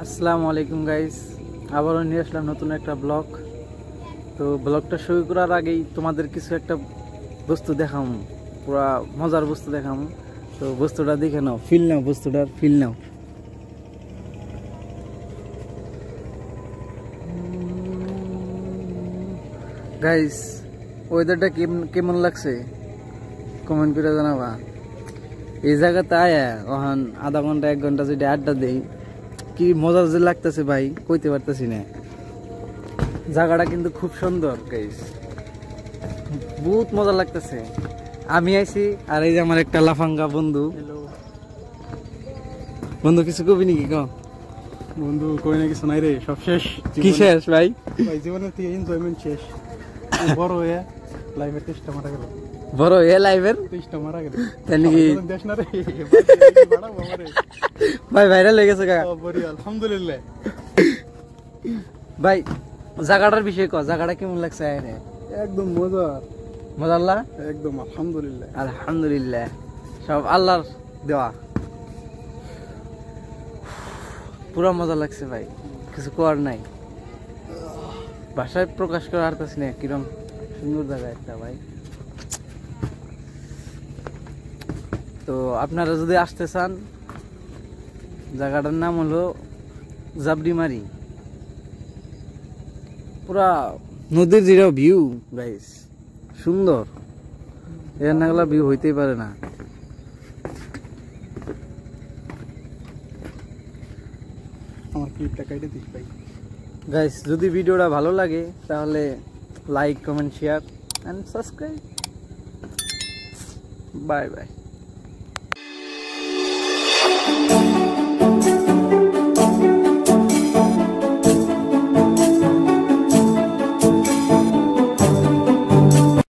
আসসালামু আলাইকুম গাইস, আবারও নিয়ে আসলাম নতুন একটা ব্লগ। তো ব্লগটা শুরু করার আগেই তোমাদের কিছু একটা বস্তু দেখাবো, পুরা মজার বস্তু দেখাবো। তো বস্তুটা দেখে নাও, ফিল নাও, বস্তুটার ফিল নাও। গাইস, ওয়েদারটা কেমন লাগছে কমেন্ট করে জানাবা। এই জায়গাতে আয়া ওখান আধা ঘন্টা 1 ঘন্টা যদি আড্ডা দেই, কি মজা যে লাগতেছে ভাই, কইতে পারতেছি না। জায়গাটা কিন্তু খুব সুন্দর গাইস, বহুত মজা লাগতেছে। আমি আইছি আর এই যে আমার একটা লাফাঙ্গা বন্ধু। বন্ধু কিছু কবি নাকি? বন্ধু কই না কিছু নাই রে, সব শেষ। কি শেষ ভাই? ভাই জীবনের থেকে এনজয়মেন্ট শেষ। বড় হয়ে লাইফের টেস্টটা মারা গেল। বড় এ লাইভের টেস্টটা মারা গেল। তাই নাকি? দেশ না রে ভাই ভাইরাল হয়ে গেছে কাকা। আলহামদুলিল্লাহ। ভাই জায়গাটার বিষয়ে ক, জায়গাটা কেমন লাগছে? একদম মজা। মজা একদম আলহামদুলিল্লাহ। আলহামদুলিল্লাহ, সব আল্লাহর দেওয়া। পুরা মজা লাগছে ভাই, কিছু করার নাই, ভাষায় প্রকাশ করা পারতেছি না কিরম সুন্দর জায়গা একটা ভাই। তো আপনারা যদি আসতে চান, জায়গাটার নাম হলো জাবডিমারি। পুরা নদীর যেটা ভিউ গাইস, সুন্দর, এর নাগলা ভিউ হইতেই পারে না। আমার ক্লিপটা কাটে দিস ভাই। গাইস, যদি ভিডিওটা ভালো লাগে তাহলে like, comment, share and subscribe. Bye by.